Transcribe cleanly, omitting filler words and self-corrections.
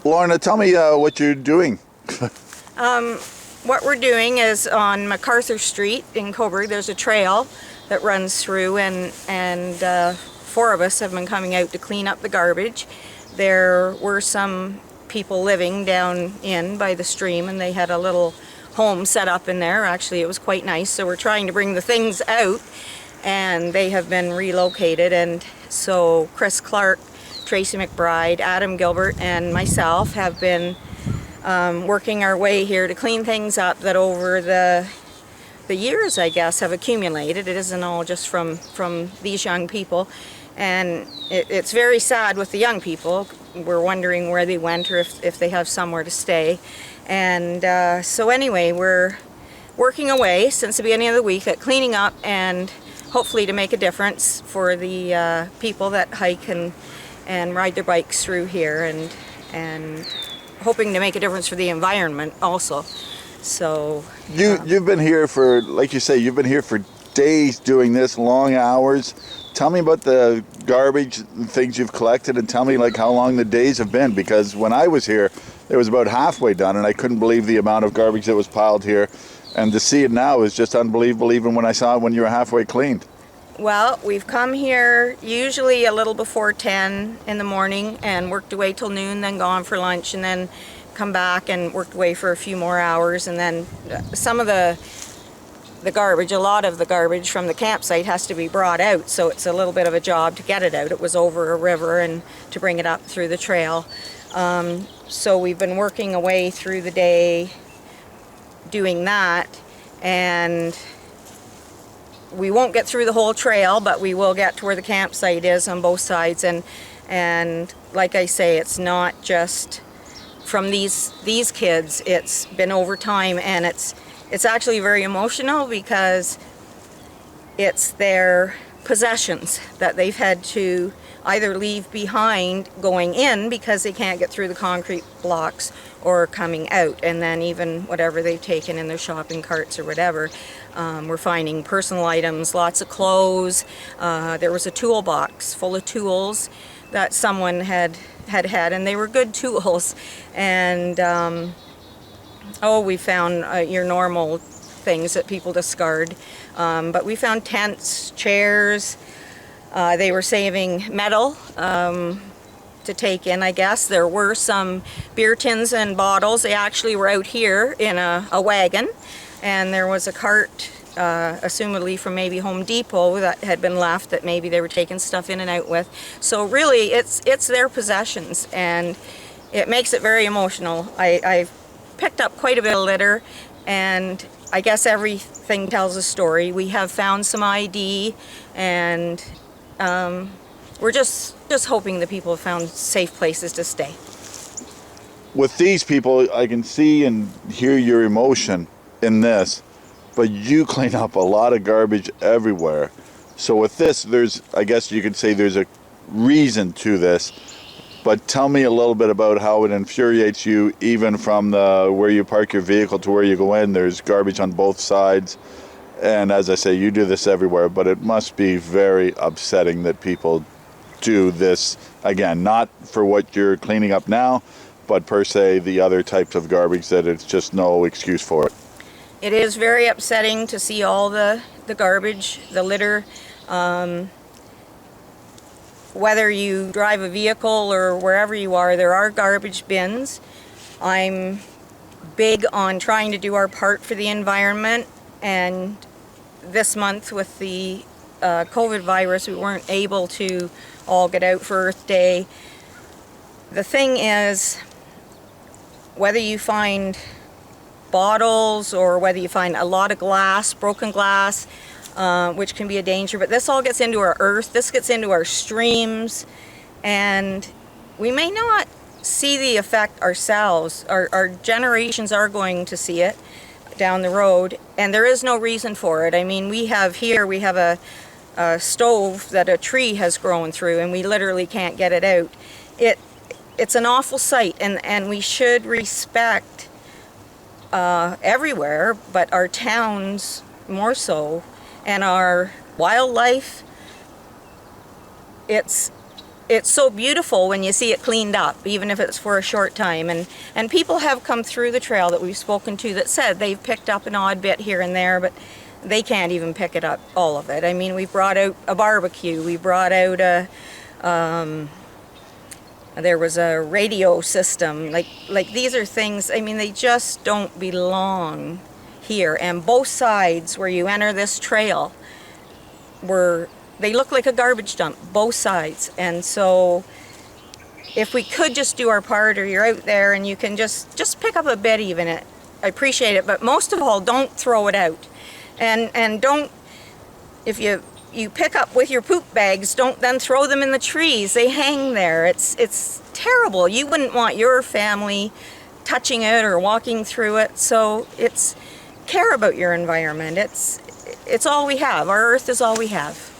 Lorna, tell me what you're doing. What we're doing is on MacArthur Street in Cobourg, there's a trail that runs through, and four of us have been coming out to clean up the garbage. There were some people living down in by the stream, and they had a little home set up in there. Actually, it was quite nice, so we're trying to bring the things out, and they have been relocated. And so Chris Clark, Tracy McBride, Adam Gilbert, and myself have been working our way here to clean things up that over the years, I guess, have accumulated. It isn't all just from these young people, and it's very sad with the young people. We're wondering where they went or if they have somewhere to stay. And so anyway, we're working away since the beginning of the week at cleaning up and hopefully to make a difference for the people that hike and ride their bikes through here, and hoping to make a difference for the environment also. So you've been here for, like you say, you've been here for days doing this, long hours. Tell me about the garbage and things you've collected, and tell me like how long the days have been, because when I was here it was about halfway done and I couldn't believe the amount of garbage that was piled here, and to see it now is just unbelievable, even when I saw it when you were halfway cleaned. Well, we've come here usually a little before 10 in the morning and worked away till noon, then gone for lunch, and then come back and worked away for a few more hours. And then some of the garbage, a lot of the garbage from the campsite has to be brought out, so it's a little bit of a job to get it out. It was over a river and to bring it up through the trail. So we've been working away through the day doing that, and we won't get through the whole trail, but we will get to where the campsite is on both sides. And like I say, it's not just from these kids. It's been over time, and it's actually very emotional because it's their possessions that they've had to either leave behind going in because they can't get through the concrete blocks, or coming out, and then even whatever they've taken in their shopping carts or whatever. We're finding personal items, lots of clothes. There was a toolbox full of tools that someone had, and they were good tools. And we found your normal things that people discard, but we found tents, chairs. They were saving metal to take in, I guess. There were some beer tins and bottles. They actually were out here in a wagon, and there was a cart, assumedly from maybe Home Depot, that had been left that maybe they were taking stuff in and out with. So really, it's their possessions, and it makes it very emotional. I've picked up quite a bit of litter, and I guess everything tells a story. We have found some ID, and we're just hoping that people have found safe places to stay. With these people, I can see and hear your emotion in this, but you clean up a lot of garbage everywhere. So with this, I guess you could say there's a reason to this, but tell me a little bit about how it infuriates you, even from where you park your vehicle to where you go in. There's garbage on both sides. And as I say, you do this everywhere, but it must be very upsetting that people do this, again, not for what you're cleaning up now, but per se the other types of garbage that it's just no excuse for it. It is very upsetting to see all the garbage, the litter. Whether you drive a vehicle or wherever you are, there are garbage bins. I'm big on trying to do our part for the environment, and this month with the COVID virus, we weren't able to all get out for Earth Day. The thing is, whether you find bottles or whether you find a lot of glass, broken glass, which can be a danger, but this all gets into our earth, this gets into our streams, and we may not see the effect ourselves. Our generations are going to see it down the road, and there is no reason for it. I mean, we have a stove that a tree has grown through, and we literally can't get it out. It's an awful sight, and we should respect everywhere, but our towns more so, and our wildlife. It's it's so beautiful when you see it cleaned up, even if it's for a short time. And people have come through the trail that we've spoken to that said they've picked up an odd bit here and there, but they can't even pick it up, all of it. I mean, we brought out a barbecue, we brought out a, there was a radio system. Like these are things, I mean, they just don't belong here. And both sides where you enter this trail they look like a garbage dump, both sides. And so if we could just do our part, or you're out there and you can just pick up a bit even, I appreciate it. But most of all, don't throw it out. And don't, if you pick up with your poop bags, don't then throw them in the trees. They hang there. It's terrible. You wouldn't want your family touching it or walking through it. So care about your environment. It's all we have. Our earth is all we have.